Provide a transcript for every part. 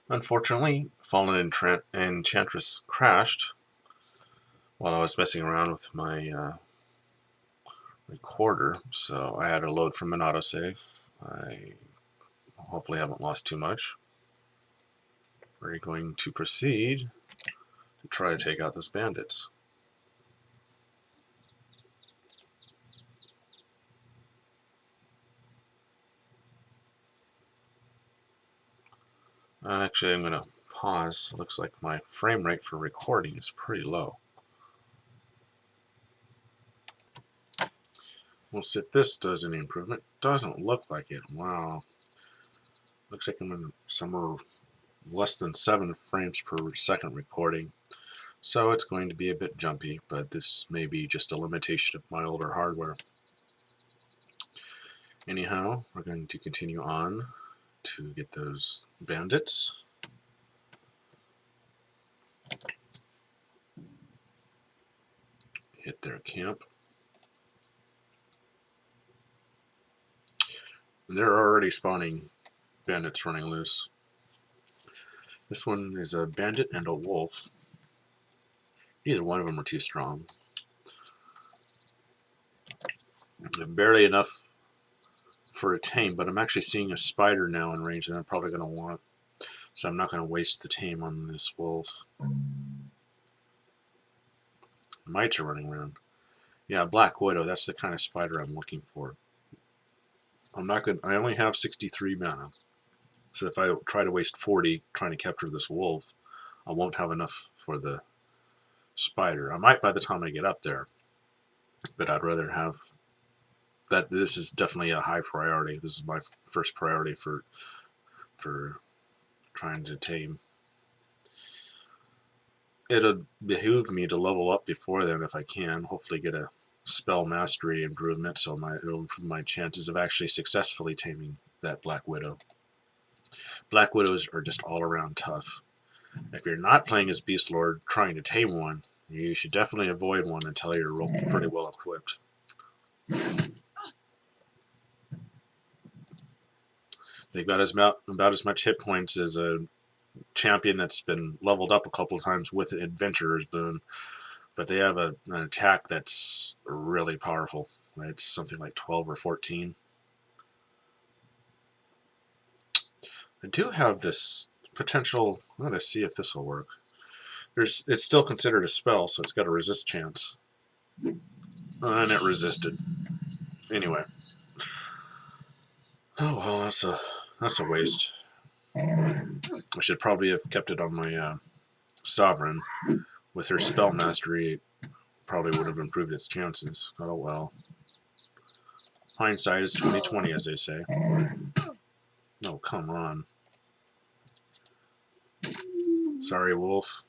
Unfortunately, Fallen Enchantress crashed while I was messing around with my recorder, so I had to load from an autosave. I hopefully haven't lost too much. We're going to proceed to try to take out those bandits. Actually, I'm going to pause. Looks like my frame rate for recording is pretty low. We'll see if this does any improvement. Doesn't look like it. Wow. Looks like I'm in somewhere less than 7 frames per second recording. So it's going to be a bit jumpy, but this may be just a limitation of my older hardware. Anyhow, we're going to continue on to get those bandits. Hit their camp. And they're already spawning bandits running loose. This one is a bandit and a wolf. Neither one of them are too strong. Barely enough for a tame, but I'm actually seeing a spider now in range that I'm probably going to want. So I'm not going to waste the tame on this wolf. Mites are running around. Yeah, Black Widow, that's the kind of spider I'm looking for. I'm not going. I only have 63 mana. So if I try to waste 40 trying to capture this wolf, I won't have enough for the spider. I might by the time I get up there, but I'd rather have that. This is definitely a high priority. This is my first priority for trying to tame. It'll behoove me to level up before then if I can. Hopefully get a spell mastery improvement, so it'll improve my chances of actually successfully taming that Black Widow. Black Widows are just all around tough. If you're not playing as Beastlord trying to tame one, you should definitely avoid one until you're pretty well equipped. They've got about as much hit points as a champion that's been leveled up a couple of times with Adventurer's Boon, but they have an attack that's really powerful. It's something like 12 or 14. I do have this potential. I'm going to see if this will work. It's still considered a spell, so it's got a resist chance. And it resisted. Anyway. Oh well, that's a waste. I should probably have kept it on my Sovereign. With her spell mastery, probably would have improved its chances. Oh well. Hindsight is 20/20, as they say. Oh, come on. Sorry, Wolf.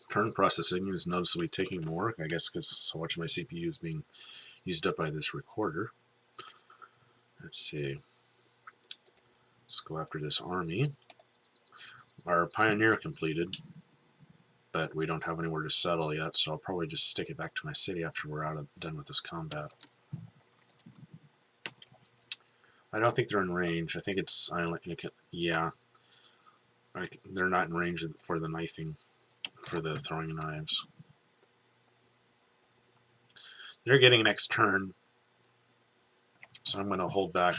Turn processing is noticeably taking more work, I guess, because so much of my CPU is being used up by this recorder. Let's see. Let's go after this army. Our pioneer completed, but we don't have anywhere to settle yet, so I'll probably just stick it back to my city after we're done with this combat. I don't think they're in range. I think it's yeah. They're not in range for the knifing, for the throwing knives. They're getting next turn, so I'm going to hold back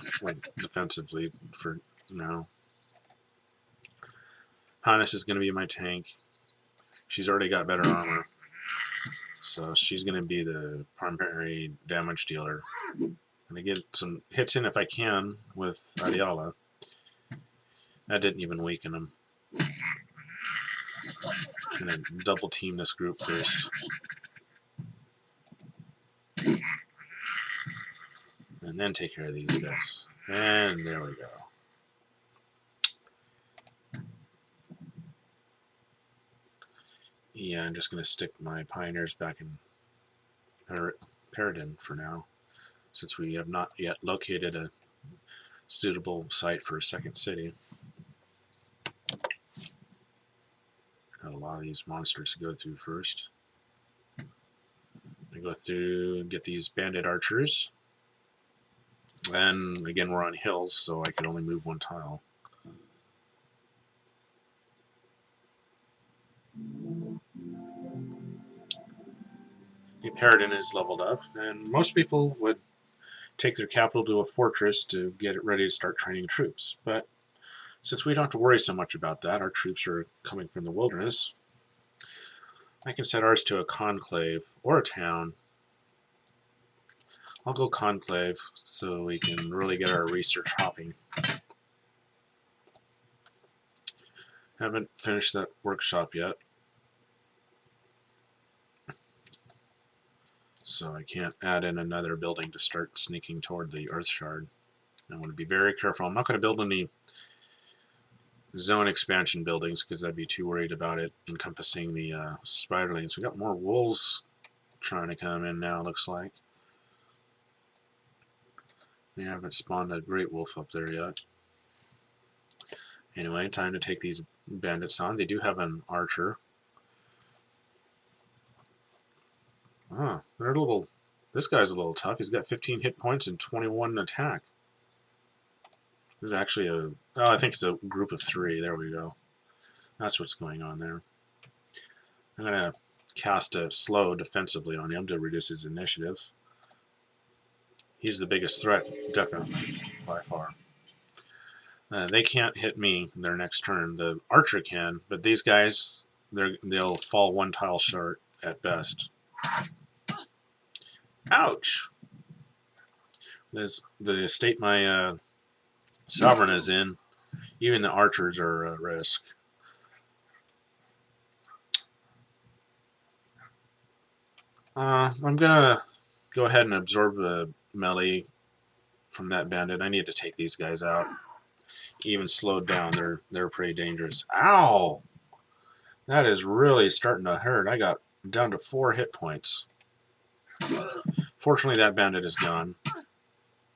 defensively for now. Hannes is going to be my tank. She's already got better armor, so she's going to be the primary damage dealer. I'm going to get some hits in if I can with Adiala. That didn't even weaken him. I'm going to double team this group first. And then take care of these guys. And there we go. Yeah, I'm just going to stick my pioneers back in Paradin for now, since we have not yet located a suitable site for a second city. Got a lot of these monsters to go through first. I go through, get these bandit archers. And again, we're on hills, so I can only move one tile. The Paradin is leveled up, and most people would take their capital to a fortress to get it ready to start training troops. But since we don't have to worry so much about that, our troops are coming from the wilderness, I can set ours to a conclave or a town. I'll go conclave so we can really get our research hopping. Haven't finished that workshop yet, so I can't add in another building to start sneaking toward the Earth Shard. I want to be very careful. I'm not going to build any zone expansion buildings because I'd be too worried about it encompassing the spiderlings. We got more wolves trying to come in now, looks like. We haven't spawned a great wolf up there yet. Anyway, time to take these bandits on. They do have an archer. Ah, they're a little... This guy's a little tough. He's got 15 hit points and 21 attack. There's actually a... Oh, I think it's a group of 3. There we go. That's what's going on there. I'm going to cast a slow defensively on him to reduce his initiative. He's the biggest threat, definitely, by far. They can't hit me their next turn. The archer can, but these guys, they'll fall one tile short at best. Ouch! The state my sovereign is in, even the archers are at risk. I'm gonna go ahead and absorb the melee from that bandit. I need to take these guys out. Even slowed down, they're pretty dangerous. Ow! That is really starting to hurt. I got down to 4 hit points. Fortunately, that bandit is gone.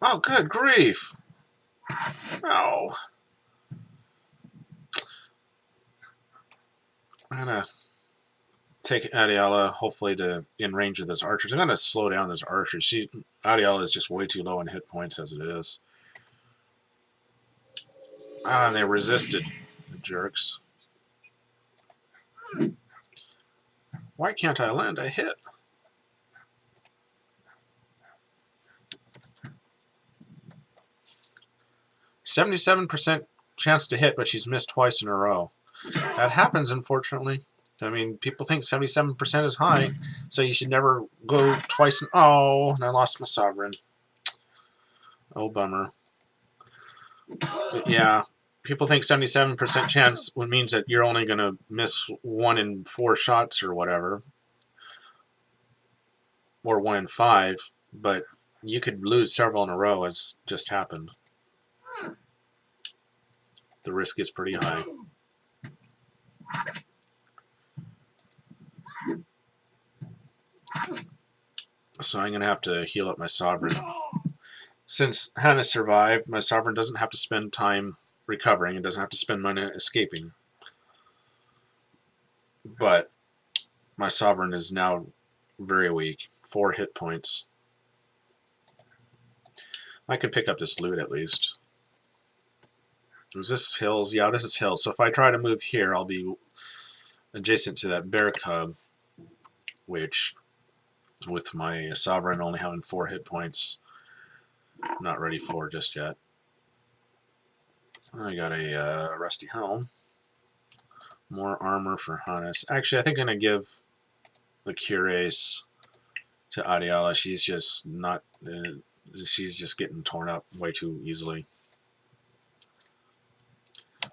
Oh, good grief! Ow! I'm gonna take Adiala, hopefully to in range of those archers. I'm gonna slow down those archers. Adiala is just way too low in hit points as it is. Ah, and they resisted, the jerks. Why can't I land a hit? %77% chance to hit, but she's missed twice in a row. That happens, unfortunately. I mean, people think 77% is high, so you should never go twice. Oh, and I lost my sovereign. Oh, bummer. But yeah, people think 77% chance means that you're only going to miss 1 in 4 shots or whatever, or 1 in 5, but you could lose several in a row, as just happened. The risk is pretty high. So I'm going to have to heal up my sovereign. Since Hannah survived, my sovereign doesn't have to spend time recovering. It doesn't have to spend money escaping. But my sovereign is now very weak. 4 hit points. I can pick up this loot at least. Was this hills? Yeah, this is hills. So if I try to move here, I'll be adjacent to that bear cub, which, with my sovereign only having 4 hit points, I'm not ready for just yet. I got a rusty helm. More armor for Hannes. Actually, I think I'm going to give the cuirass to Adiala. She's just not... she's just getting torn up way too easily.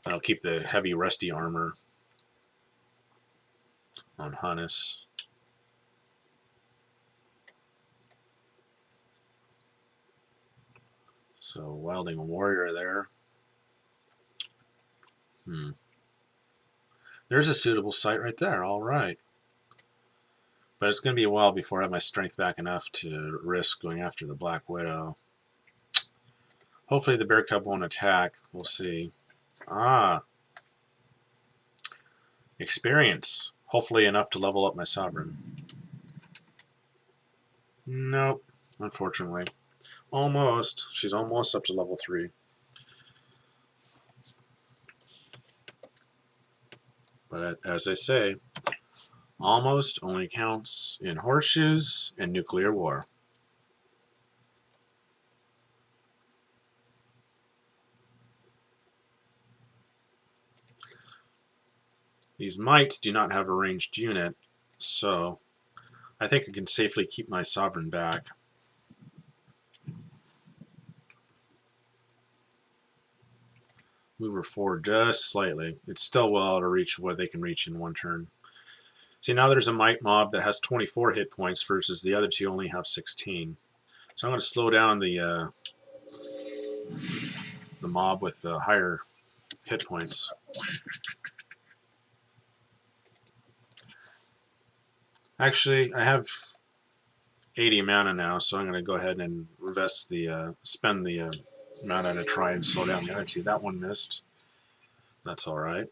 I'll keep the heavy rusty armor on Hannes. So, wilding a warrior there. There's a suitable site right there, alright. But it's going to be a while before I have my strength back enough to risk going after the Black Widow. Hopefully the bear cub won't attack. We'll see. Ah. Experience. Hopefully enough to level up my sovereign. Nope, unfortunately. Almost. She's almost up to level 3. But as they say, almost only counts in horseshoes and nuclear war. These mites do not have a ranged unit, so I think I can safely keep my sovereign back. Move her forward just slightly. It's still well out of reach of what they can reach in one turn. See, now there's a mite mob that has 24 hit points versus the other two only have 16. So I'm going to slow down the mob with higher hit points. Actually, I have 80 mana now, so I'm going to go ahead and invest the spend the mana to try and slow down the other two. That one missed. That's all right.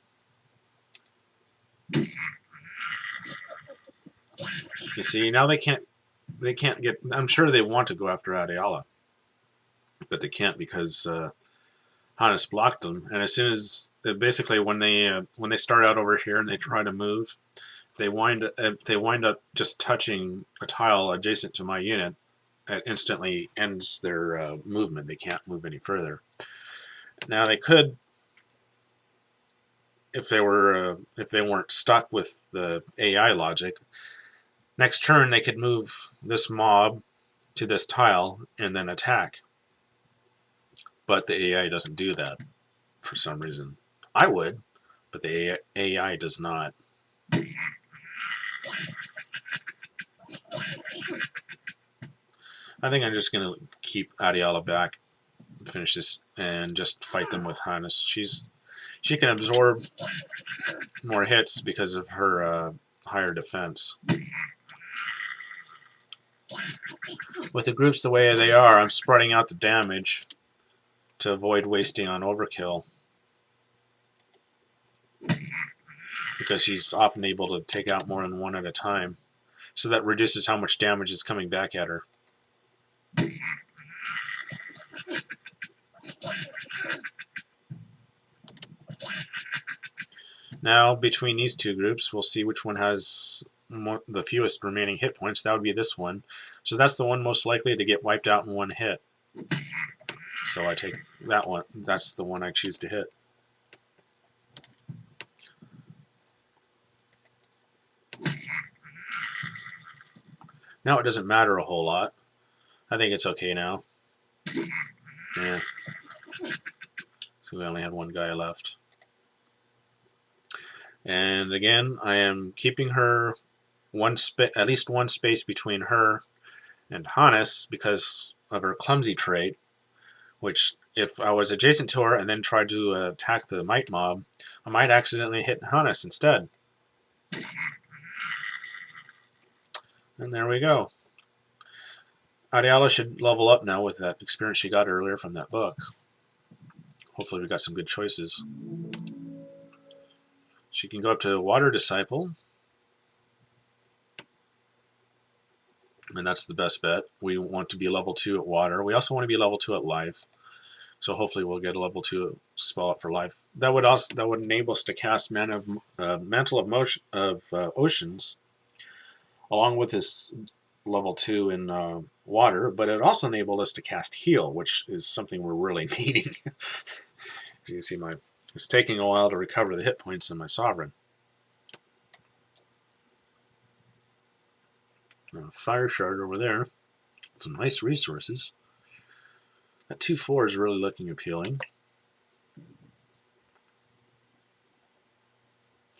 You see, now they can't get. I'm sure they want to go after Adiala, but they can't because Hannes blocked them. And as soon as basically when they start out over here and they try to move, they wind up just touching a tile adjacent to my unit. It instantly ends their movement. They can't move any further. Now they could, if they weren't stuck with the AI logic. Next turn they could move this mob to this tile and then attack. But the AI doesn't do that for some reason. I would, but the AI does not. I think I'm just going to keep Adiala back, finish this, and just fight them with Hannes. She can absorb more hits because of her higher defense. With the groups the way they are, I'm spreading out the damage to avoid wasting on overkill, because she's often able to take out more than one at a time. So that reduces how much damage is coming back at her. Now, between these two groups, we'll see which one has the fewest remaining hit points. That would be this one. So that's the one most likely to get wiped out in one hit. So I take that one. That's the one I choose to hit. Now it doesn't matter a whole lot. I think it's okay now. Yeah. So we only had one guy left. And again, I am keeping her at least one space between her and Hannes because of her clumsy trait, which if I was adjacent to her and then tried to attack the mite mob, I might accidentally hit Hannes instead. And there we go. Adiala should level up now with that experience she got earlier from that book. Hopefully we got some good choices. She can go up to Water Disciple. And that's the best bet. We want to be level 2 at Water. We also want to be level 2 at Life. So hopefully we'll get a level 2 spell up for Life. That would enable us to cast Mantle of Oceans, along with this level 2 in Water. But it also enabled us to cast Heal, which is something we're really needing. As you can see, it's taking a while to recover the hit points in my Sovereign. Fire Shard over there. Some nice resources. That 2/4 is really looking appealing.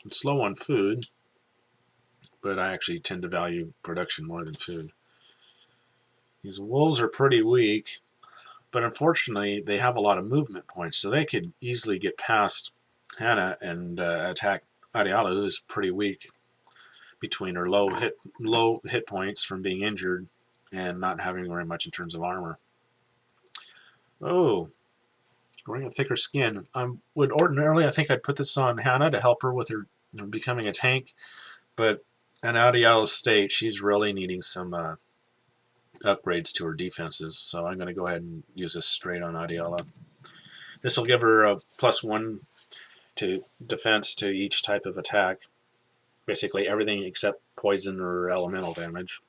It's low on food, but I actually tend to value production more than food. These wolves are pretty weak, but unfortunately they have a lot of movement points, so they could easily get past Hannah and attack Adiala, who is pretty weak, between her low hit points from being injured and not having very much in terms of armor. Oh, growing a thicker skin. Would ordinarily I think I'd put this on Hannah to help her with her becoming a tank, but in Adiala's state, she's really needing some upgrades to her defenses, so I'm going to go ahead and use this straight on Adiala. This will give her a +1 to defense to each type of attack. Basically everything except poison or elemental damage.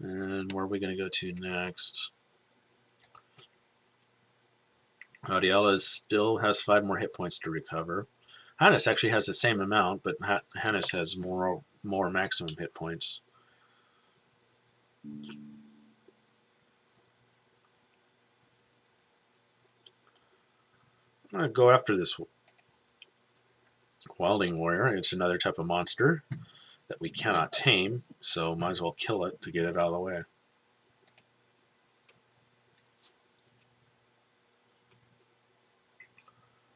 And where are we going to go to next? Adiala still has 5 more hit points to recover. Hannes actually has the same amount, but Hannes has more maximum hit points. I'm going to go after this Wilding Warrior. It's another type of monster that we cannot tame, so might as well kill it to get it out of the way.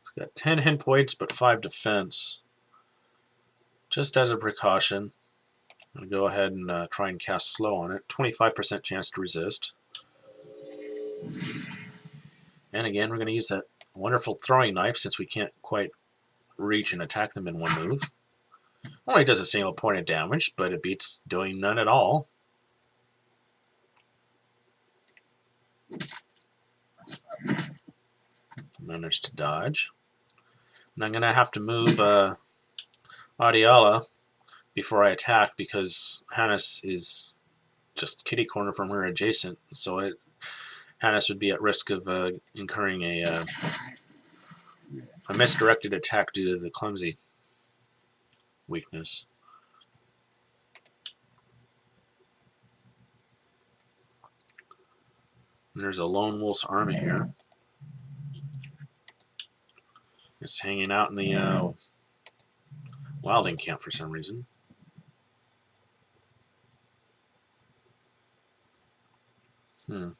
It's got 10 hit points but 5 defense. Just as a precaution, I'm going to go ahead and try and cast slow on it. 25% chance to resist. And again, we're going to use that wonderful throwing knife since we can't quite reach and attack them in one move. Only does a single point of damage, but it beats doing none at all. Managed to dodge. And I'm going to have to move Adiala before I attack because Hannes is just kitty corner from her adjacent, so Hannes would be at risk of incurring a misdirected attack due to the clumsy weakness. And there's a lone wolf's army here. It's hanging out in the Wilding camp for some reason. I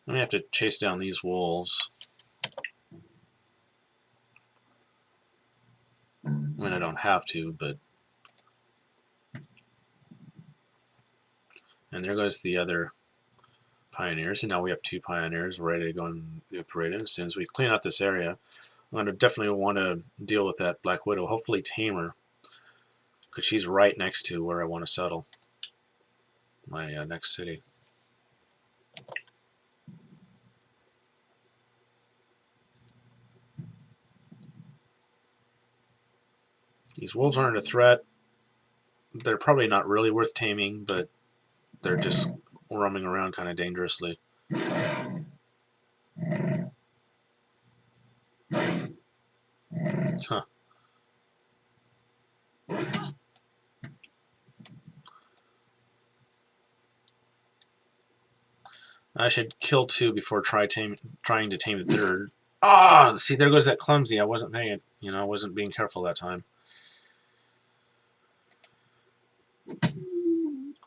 may have to chase down these wolves. I mean, I don't have to, but... And there goes the other pioneers, and now we have 2 pioneers ready to go and do a parade. As soon as we clean out this area, I'm going to definitely want to deal with that Black Widow, hopefully tame her, because she's right next to where I want to settle my next city. These wolves aren't a threat. They're probably not really worth taming, but they're just roaming around kind of dangerously. Huh. I should kill 2 before trying to tame the 3rd. Ah, see, there goes that clumsy. I wasn't paying it. I wasn't being careful that time.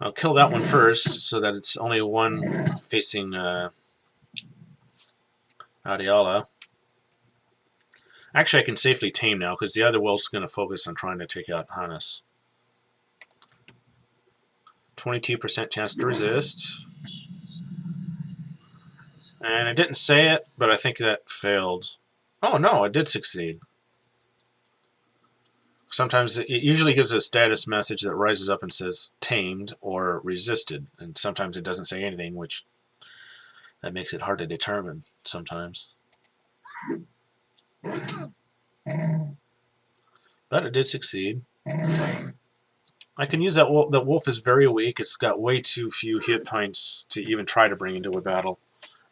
I'll kill that one first, so that it's only one facing Adiala. Actually, I can safely tame now, because the other wolf's going to focus on trying to take out Hannes. 22% chance to resist. And I didn't say it, but I think that failed. Oh no, it did succeed. Sometimes it usually gives a status message that rises up and says tamed or resisted, and sometimes it doesn't say anything, which that makes it hard to determine sometimes. But it did succeed. I can use that wolf. The wolf is very weak. It's got way too few hit points to even try to bring into a battle.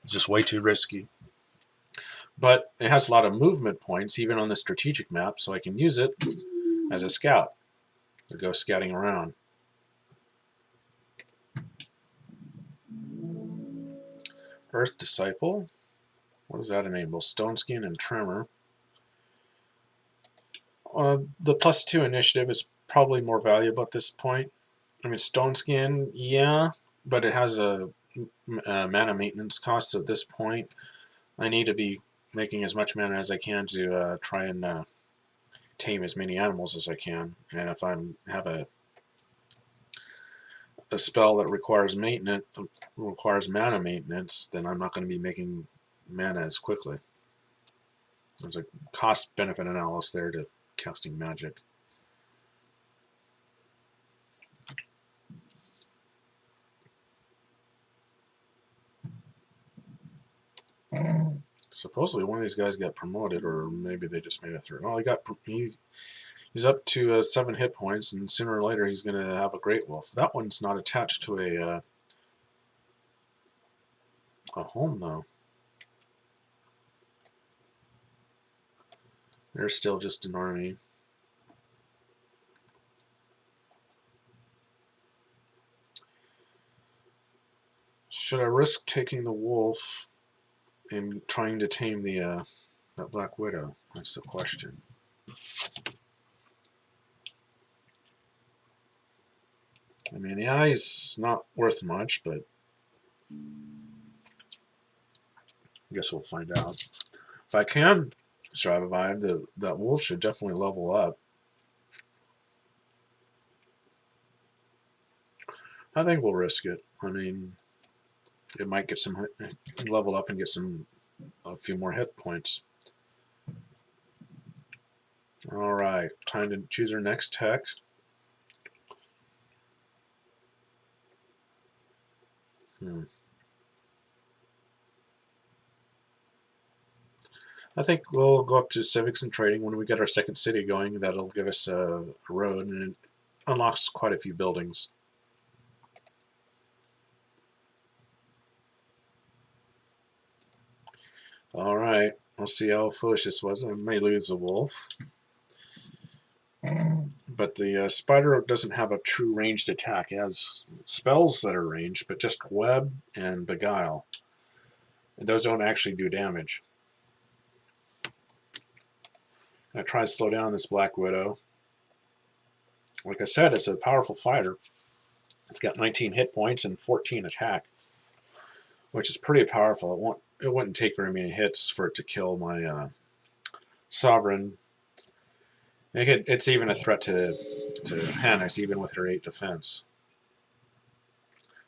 It's just way too risky. But it has a lot of movement points, even on the strategic map, so I can use it as a scout to go scouting around. Earth Disciple. What does that enable? Stone Skin and Tremor. The +2 initiative is probably more valuable at this point. I mean, Stone Skin, yeah, but it has a mana maintenance cost, so at this point I need to be making as much mana as I can to try and tame as many animals as I can. And if I have a spell that requires mana maintenance, then I'm not going to be making mana as quickly. There's a cost-benefit analysis there to casting magic. Supposedly one of these guys got promoted, or maybe they just made it through. Oh, he's up to 7 hit points, and sooner or later he's going to have a Great Wolf. That one's not attached to a home, though. They're still just an army. Should I risk taking the wolf and trying to tame that Black Widow? That's the question. I mean, yeah, he's not worth much, but I guess we'll find out. If I can survive, that wolf should definitely level up. I think we'll risk it. I mean, it might get some level up and get a few more hit points. All right, time to choose our next tech. I think we'll go up to civics and trading when we get our second city going. That'll give us a road, and it unlocks quite a few buildings. All right, we'll see how foolish this was. I may lose the wolf, but the spider doesn't have a true ranged attack. It has spells that are ranged, but just web and beguile, and those don't actually do damage. I try to slow down this Black Widow. Like I said, it's a powerful fighter. It's got 19 hit points and 14 attack, which is pretty powerful. It wouldn't take very many hits for it to kill my Sovereign. It's even a threat to Hannes, even with her 8 defense.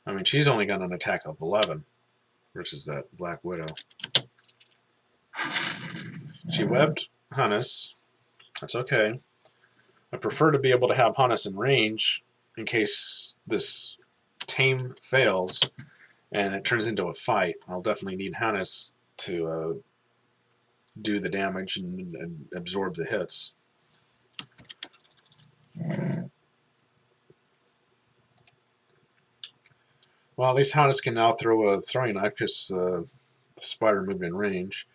I mean, she's only got an attack of 11 versus that Black Widow. She webbed Hannes. That's okay. I prefer to be able to have Hannes in range in case this tame fails and it turns into a fight. I'll definitely need Hannes to do the damage and absorb the hits. Well, at least Hannes can now throw a throwing knife because the spider moved in range.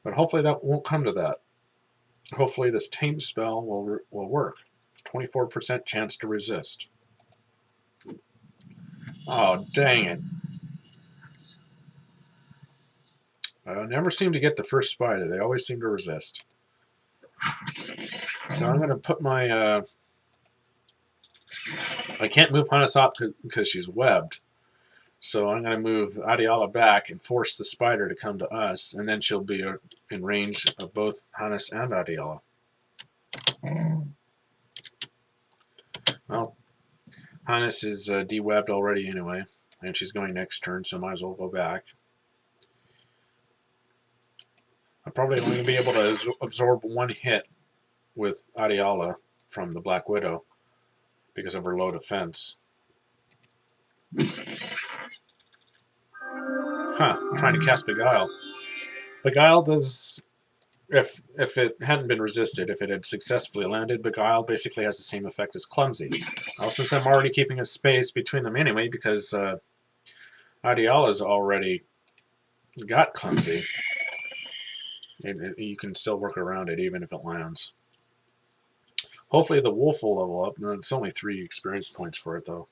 But hopefully that won't come to that. Hopefully this tame spell will work. 24% chance to resist. Oh, dang it. I never seem to get the first spider. They always seem to resist. So I'm going to put my... I can't move Hannes up because she's webbed. So I'm going to move Adiala back and force the spider to come to us, and then she'll be in range of both Hannes and Adiala. Well, Hannes is de-webbed already anyway, and she's going next turn, so might as well go back. I'm probably only going to be able to absorb 1 hit with Adiala from the Black Widow because of her low defense. Huh, I'm trying to cast Beguile. Beguile does... If it hadn't been resisted, if it had successfully landed, Beguile basically has the same effect as Clumsy. Well, since I'm already keeping a space between them anyway, because Adiala's already got Clumsy, you can still work around it even if it lands. Hopefully the wolf will level up. It's only 3 experience points for it, though.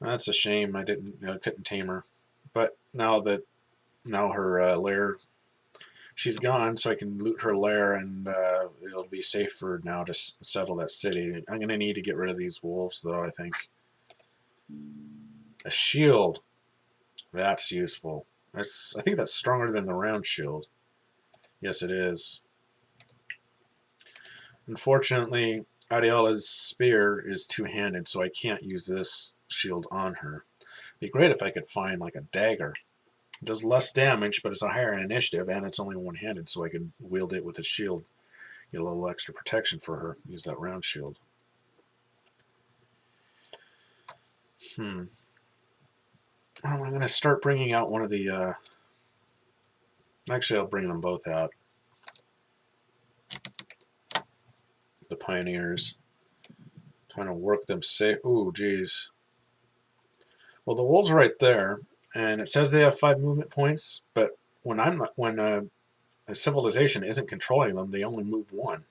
That's a shame. I couldn't tame her. But now her lair, she's gone, so I can loot her lair, and it'll be safer now to settle that city. I'm going to need to get rid of these wolves, though, I think. A shield. That's useful. I think that's stronger than the round shield. Yes, it is. Unfortunately, Adiala's spear is two-handed, so I can't use this shield on her. Be great if I could find like a dagger. It does less damage, but it's a higher initiative, and it's only one-handed, so I can wield it with a shield. Get a little extra protection for her. Use that round shield. Well, I'm going to start bringing out one of the... Actually, I'll bring them both out. The Pioneers. Trying to work them safe. Ooh, geez. Well, the wolves are right there, and it says they have 5 movement points, but when a civilization isn't controlling them, they only move 1.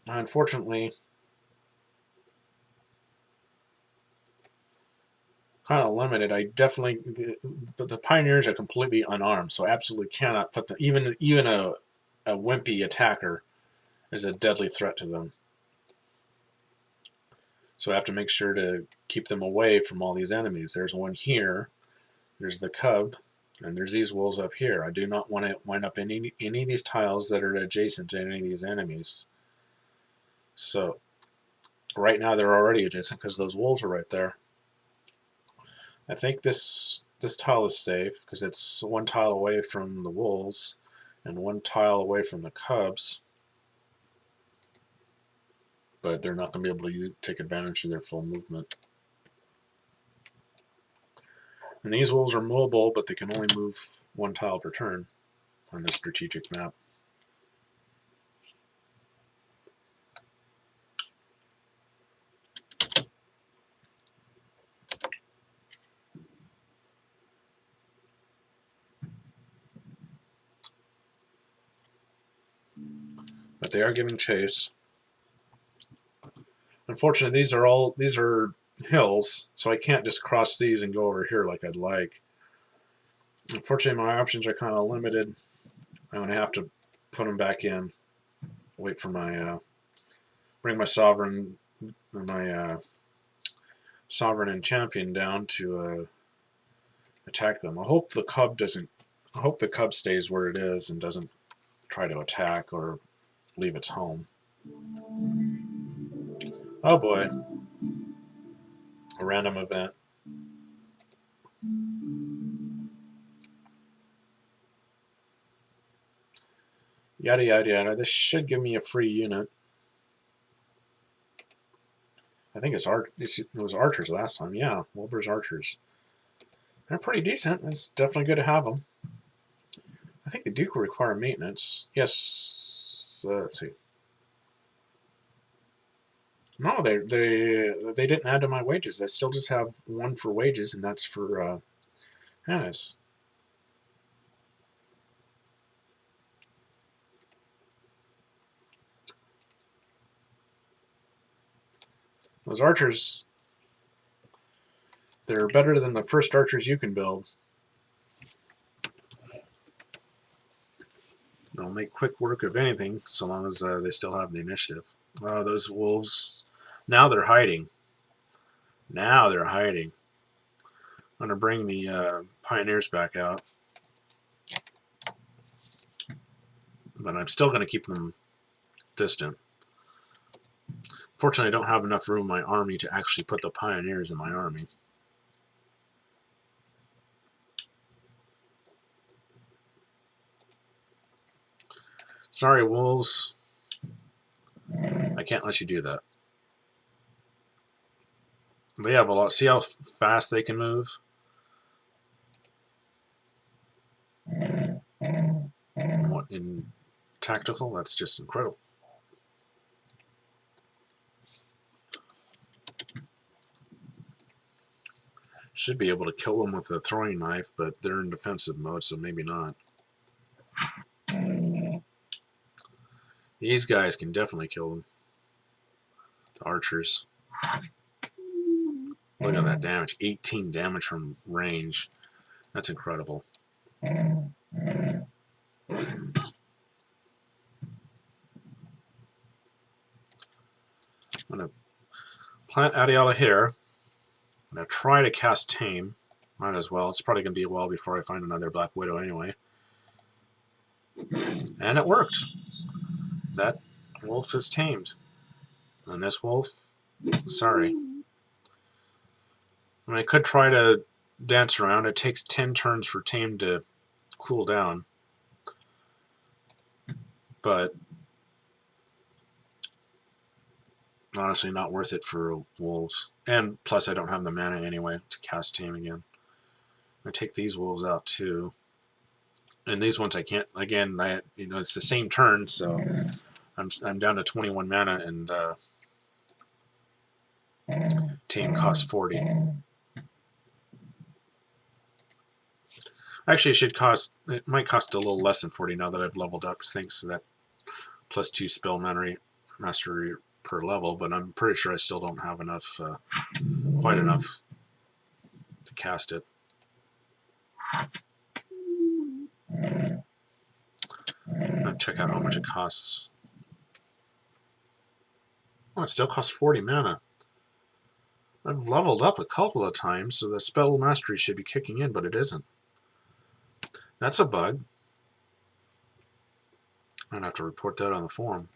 Unfortunately, kind of limited. I definitely, the Pioneers are completely unarmed, so absolutely cannot put them. Even a wimpy attacker is a deadly threat to them. So I have to make sure to keep them away from all these enemies. There's one here. There's the cub, and there's these wolves up here. I do not want to wind up in any of these tiles that are adjacent to any of these enemies. So right now they're already adjacent because those wolves are right there. I think this tile is safe because it's 1 tile away from the wolves and 1 tile away from the cubs. But they're not going to be able to take advantage of their full movement. And these wolves are mobile, but they can only move 1 tile per turn on this strategic map. But they are giving chase. Unfortunately, these are hills, so I can't just cross these and go over here like I'd like. Unfortunately, my options are kind of limited. I'm going to have to put them back in. Wait for my bring my sovereign and champion down to attack them. I hope the cub stays where it is and doesn't try to attack or leave its home. Oh boy. A random event. Yada yada yada. This should give me a free unit. I think it was archers last time. Yeah, Wilbur's archers. They're pretty decent. It's definitely good to have them. I think the Duke will require maintenance. Yes. Let's see. No, they didn't add to my wages. I still just have 1 for wages, and that's for Hannes. Those archers, they're better than the first archers you can build. They'll make quick work of anything, so long as they still have the initiative. Those wolves, now they're hiding. Now they're hiding. I'm going to bring the Pioneers back out. But I'm still going to keep them distant. Fortunately, I don't have enough room in my army to actually put the Pioneers in my army. Sorry, wolves. I can't let you do that. They have a lot. See how fast they can move? What, in tactical? That's just incredible. Should be able to kill them with a throwing knife, but they're in defensive mode, so maybe not. These guys can definitely kill them. The archers. Look at that damage. 18 damage from range. That's incredible. I'm going to plant Adiala here. I'm going to try to cast Tame. Might as well. It's probably going to be a while before I find another Black Widow anyway. And it worked. That wolf is tamed. And this wolf, sorry. I mean, I could try to dance around. It takes 10 turns for tame to cool down. But honestly, not worth it for wolves. And plus, I don't have the mana anyway to cast tame again. I take these wolves out too. And these ones I can't. Again, it's the same turn, so I'm down to 21 mana, and tame costs 40. Actually, it might cost a little less than 40 now that I've leveled up, thanks to that +2 spell mastery per level. But I'm pretty sure I still don't have enough, quite enough to cast it. I'll check out how much it costs. Oh, it still costs 40 mana. I've leveled up a couple of times, so the spell mastery should be kicking in, but it isn't. That's a bug. I'd have to report that on the forum.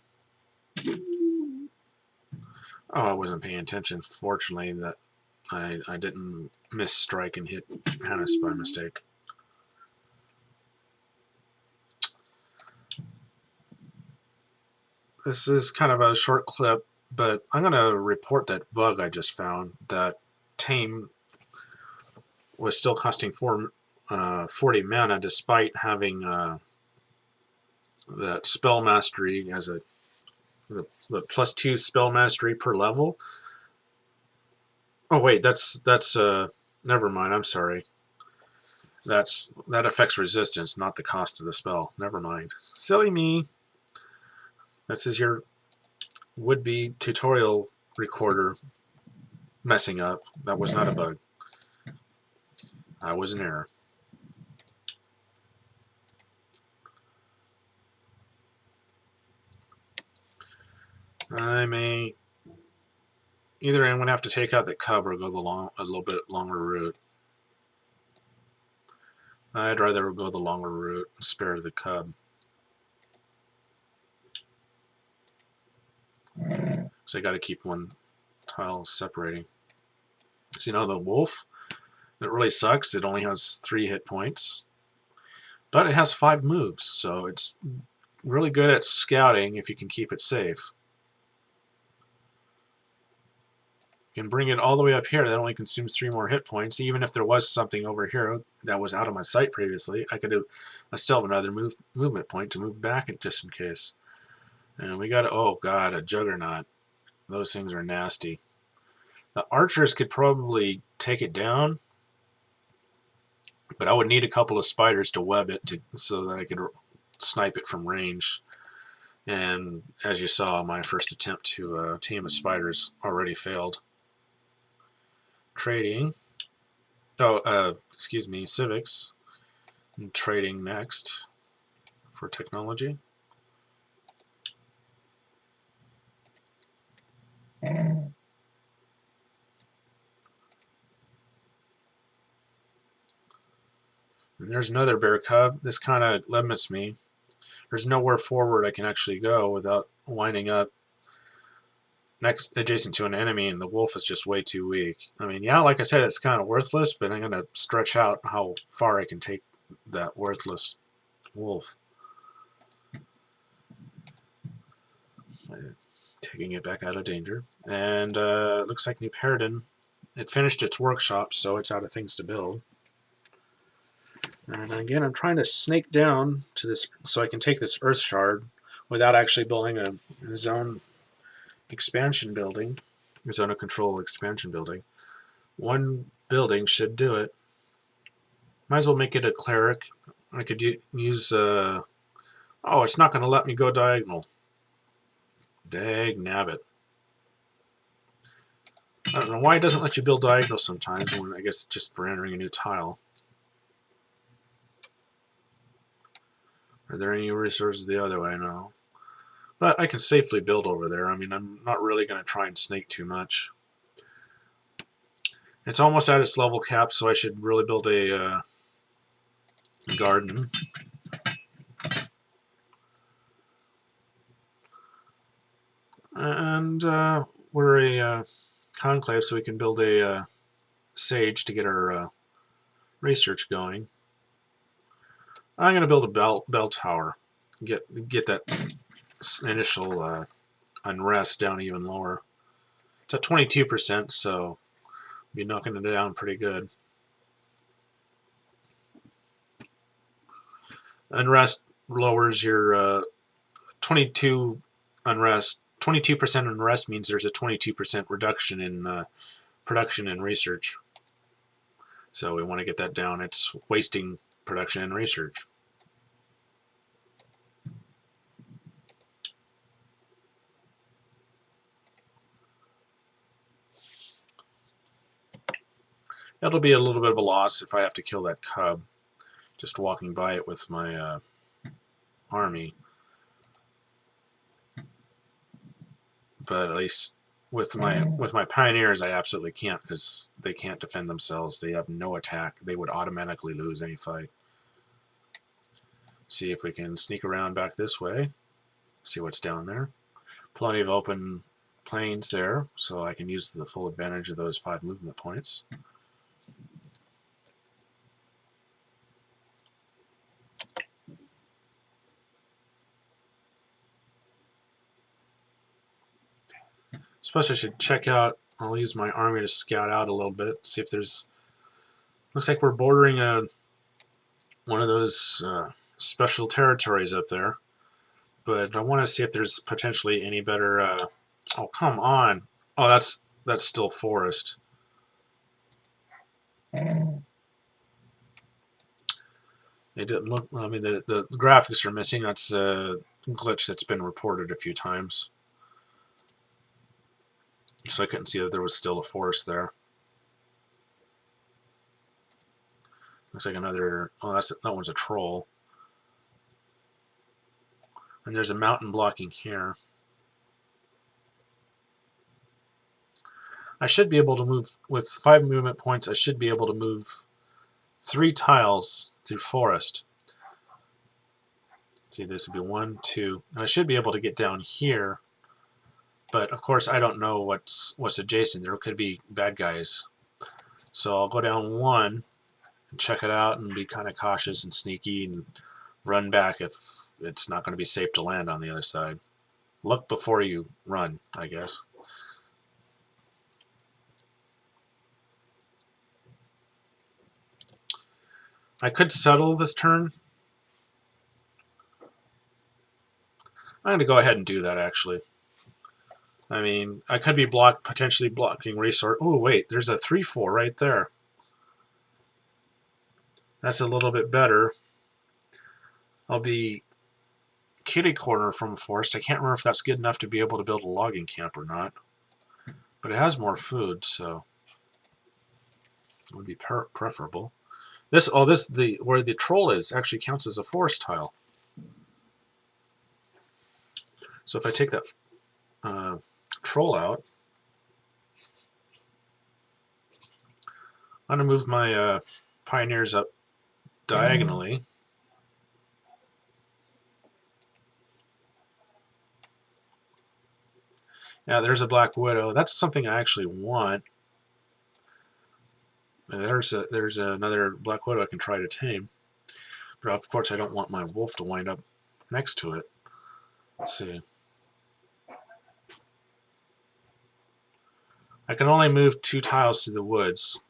Oh, I wasn't paying attention. Fortunately, that I didn't miss strike and hit Hannes by mistake. This is kind of a short clip, but I'm going to report that bug I just found, that tame was still costing 40 mana despite having that spell mastery as the +2 spell mastery per level. Oh wait, that's never mind. I'm sorry. That affects resistance, not the cost of the spell. Never mind. Silly me. This is your would-be tutorial recorder messing up. That was not a bug. That was an error. I may either I'm going to have to take out the cub or go a little bit longer route. I'd rather go the longer route and spare the cub. So I got to keep one tile separating. So the wolf, it really sucks. It only has 3 hit points, but it has 5 moves, so it's really good at scouting if you can keep it safe. You can bring it all the way up here. That only consumes 3 more hit points. Even if there was something over here that was out of my sight previously, I still have another movement point to move back just in case. And we got, oh god, a juggernaut. Those things are nasty. The archers could probably take it down, but I would need a couple of spiders to web it so that I could snipe it from range. And as you saw, my first attempt to tame a spider's already failed. Trading. Oh, excuse me, civics. And trading next for technology. And there's another bear cub. This kind of limits me. There's nowhere forward I can actually go without winding up adjacent to an enemy, and the wolf is just way too weak. I mean, yeah, like I said, it's kind of worthless, but I'm going to stretch out how far I can take that worthless wolf. Taking it back out of danger. And looks like New Paradin, it finished its workshop, so it's out of things to build. And again, I'm trying to snake down to this so I can take this Earth Shard without actually building a zone expansion building, a zone of control expansion building. One building should do it. Might as well make it a cleric. I could use oh, it's not going to let me go diagonal. Dag nabbit. I don't know why it doesn't let you build diagonal sometimes, when I guess just for entering a new tile. Are there any resources the other way? No. But I can safely build over there. I mean, I'm not really going to try and snake too much. It's almost at its level cap, so I should really build a garden. And we're a conclave, so we can build a sage to get our research going. I'm going to build a bell tower. Get that initial unrest down even lower. It's at 22%, so be knocking it down pretty good. Unrest lowers your 22 unrest. 22% unrest means there's a 22% reduction in production and research. So we want to get that down. It's wasting production and research. It'll be a little bit of a loss if I have to kill that cub. Just walking by it with my army. But at least with my pioneers, I absolutely can't, because they can't defend themselves. They have no attack. They would automatically lose any fight. See if we can sneak around back this way. See what's down there. Plenty of open plains there, so I can use the full advantage of those 5 movement points. Suppose I should check out. I'll use my army to scout out a little bit, see if there's. Looks like we're bordering one of those special territories up there, but I want to see if there's potentially any better. Oh, come on! Oh, that's still forest. It didn't look. I mean, the graphics are missing. That's a glitch that's been reported a few times. So I couldn't see that there was still a forest there. Looks like another. Oh, that one's a troll. And there's a mountain blocking here. I should be able to move with 5 movement points. I should be able to move 3 tiles through forest. See, this would be 1, 2, and I should be able to get down here. But of course, I don't know what's adjacent. There could be bad guys. So I'll go down 1 and check it out and be kind of cautious and sneaky and run back if it's not going to be safe to land on the other side. Look before you run, I guess. I could settle this turn. I'm going to go ahead and do that, actually. I mean, I could be potentially blocking resource. Oh, wait, there's a 3-4 right there. That's a little bit better. I'll be kitty corner from forest. I can't remember if that's good enough to be able to build a logging camp or not. But it has more food, so it would be preferable. Where the troll is actually counts as a forest tile. So if I take that troll out, I'm going to move my pioneers up diagonally. Yeah, there's a black widow. That's something I actually want. And there's another black widow I can try to tame. But of course I don't want my wolf to wind up next to it. Let's see. I can only move 2 tiles to the woods.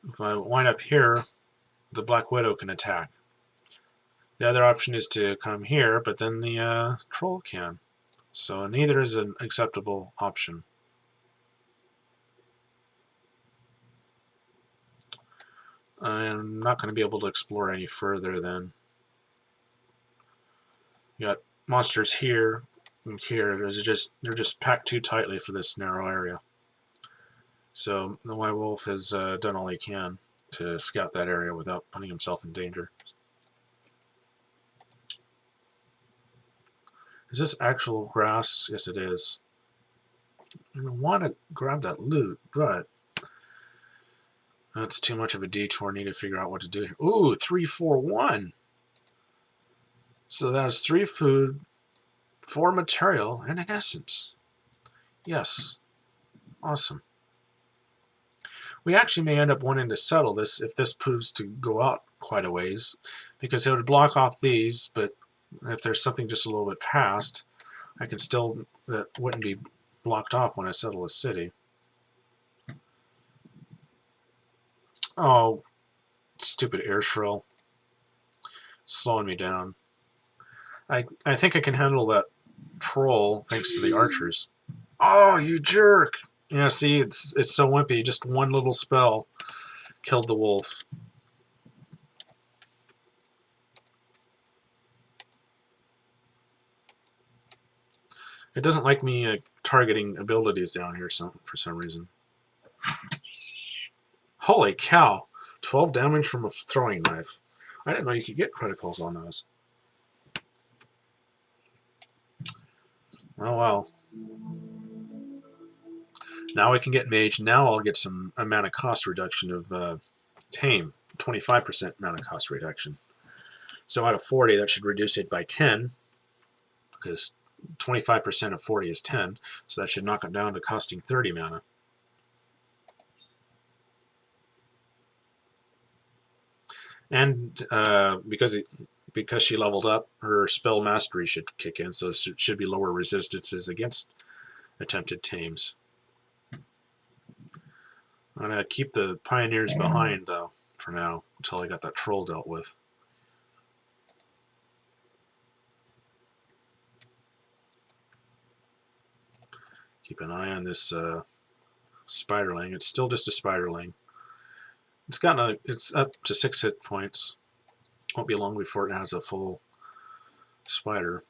If I wind up here, the black widow can attack. The other option is to come here, but then the troll can. So neither is an acceptable option. I'm not going to be able to explore any further then. You got monsters here and here. They're just packed too tightly for this narrow area. So my wolf has done all he can to scout that area without putting himself in danger. Is this actual grass? Yes, it is. I want to grab that loot, but that's too much of a detour. I need to figure out what to do here. Ooh, 3, 4, 1. So that's 3 food, 4 material, and an essence. Yes. Awesome. We actually may end up wanting to settle this if this proves to go out quite a ways, because it would block off these, but if there's something just a little bit past, I can still, that wouldn't be blocked off when I settle a city. Oh, stupid air shrill. Slowing me down. I think I can handle that troll thanks to the archers. Oh, you jerk! Yeah, see, it's so wimpy. Just one little spell killed the wolf. It doesn't like me targeting abilities down here for some reason. Holy cow! 12 damage from a throwing knife. I didn't know you could get criticals on those. Oh well. Now I can get mage. Now I'll get some amount of cost reduction of tame. 25% amount of cost reduction. So out of 40, that should reduce it by 10, because 25% of 40 is 10, so that should knock it down to costing 30 mana. And because she leveled up, her spell mastery should kick in, so it should be lower resistances against attempted tames. I'm going to keep the pioneers behind, though, for now, until I got that troll dealt with. Keep an eye on this spiderling. It's still just a spiderling. It's up to 6 hit points. Won't be long before it has a full spider.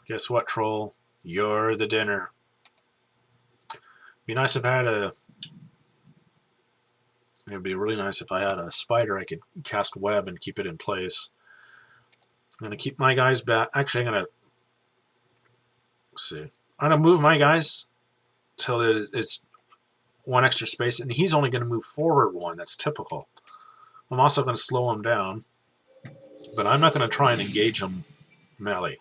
Guess what, troll? You're the dinner. Be nice if I had a. It would be really nice if I had a spider I could cast web and keep it in place. I'm going to keep my guys back. Actually, I'm going to see. I'm going to move my guys till it's one extra space, and he's only going to move forward one. That's typical. I'm also going to slow him down, but I'm not going to try and engage him melee.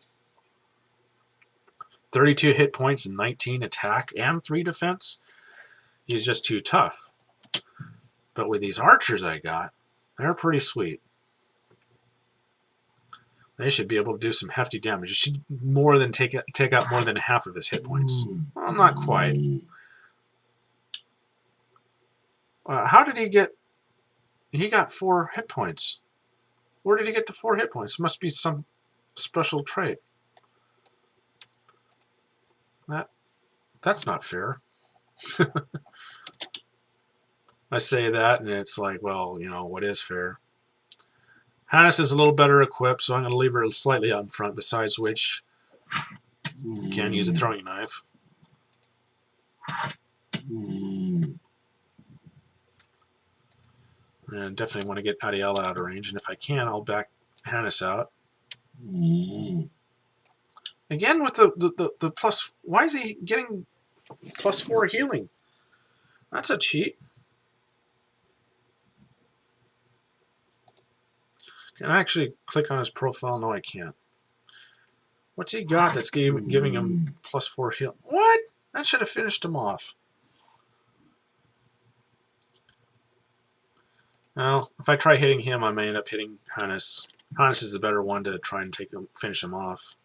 32 hit points and 19 attack and 3 defense. He's just too tough. But with these archers I got, they're pretty sweet. They should be able to do some hefty damage. It should more than take out more than half of his hit points. Well, not quite. How did he get... He got 4 hit points. Where did he get the 4 hit points? It must be some special trait. That's not fair. I say that, and it's like, well, you know, what is fair? Hannes is a little better equipped, so I'm going to leave her slightly out in front, besides which you can use a throwing knife. And definitely want to get Adiella out of range, and if I can, I'll back Hannes out. Again with the plus... Why is he getting +4 healing? That's a cheat. Can I actually click on his profile? No, I can't. What's he got that's giving him +4 heal? What? That should have finished him off. Well, if I try hitting him, I may end up hitting Hannes. Hannes is the better one to try and finish him off.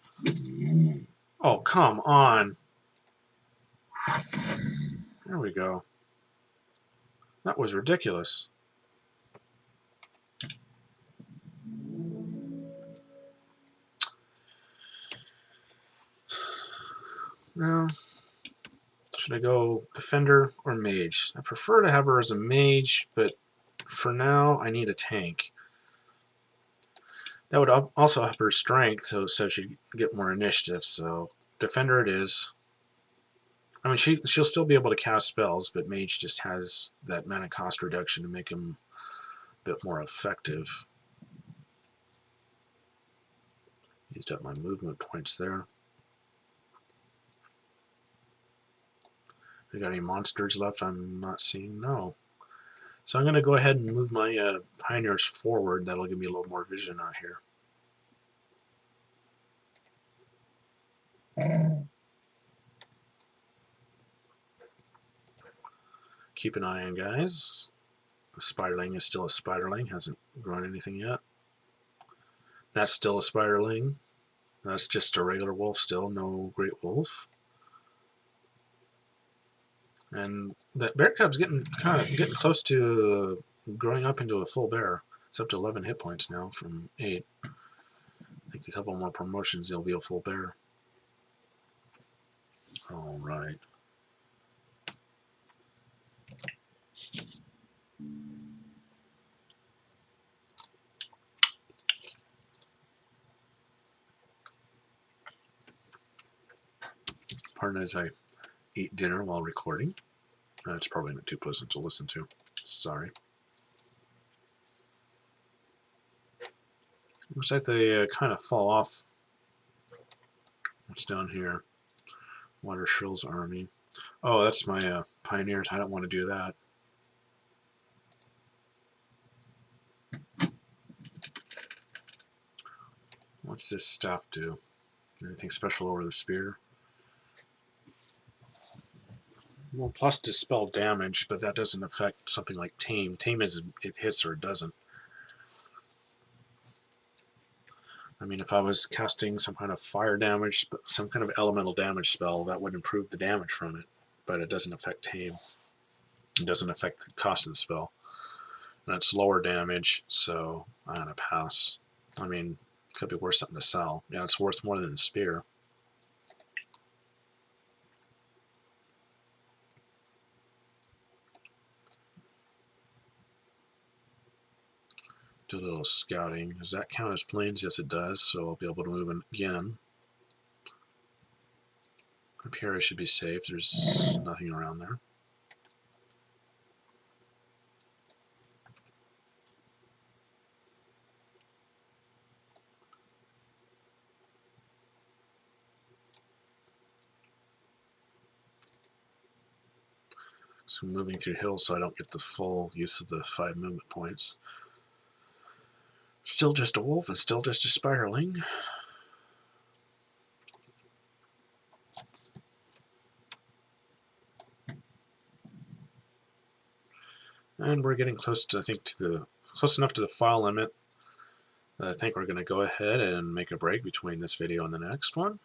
Oh, come on. There we go. That was ridiculous. Well, should I go defender or mage? I prefer to have her as a mage, but for now I need a tank. That would also help her strength, so she'd get more initiative. So defender it is. I mean, she'll still be able to cast spells, but mage just has that mana cost reduction to make him a bit more effective. Used up my movement points there. We got any monsters left I'm not seeing? No. So I'm going to go ahead and move my pioneers forward. That'll give me a little more vision out here. Keep an eye on, guys. The spiderling is still a spiderling, hasn't grown anything yet. That's still a spiderling. That's just a regular wolf still, no great wolf. And that bear cub's getting close to growing up into a full bear. It's up to 11 hit points now from 8. I think a couple more promotions, he'll be a full bear. All right. Pardon as I eat dinner while recording. It's probably not too pleasant to listen to. Sorry. Looks like they kind of fall off. What's down here? Water Shrill's army. Oh, that's my pioneers. I don't want to do that. What's this staff do? Anything special over the spear? Well, plus dispel damage, but that doesn't affect something like tame. Tame is it hits or it doesn't. I mean, if I was casting some kind of fire damage, some kind of elemental damage spell, that would improve the damage from it, but it doesn't affect tame. It doesn't affect the cost of the spell. And it's lower damage, so I'm gonna pass. I mean, could be worth something to sell. Yeah, it's worth more than the spear. Do a little scouting. Does that count as plains? Yes, it does, so I'll be able to move in again. Up here I should be safe. There's nothing around there. So I'm moving through hills so I don't get the full use of the 5 movement points. Still just a wolf and still just a spiraling. And we're getting close to, I think, close enough to the file limit. I think we're going to go ahead and make a break between this video and the next one.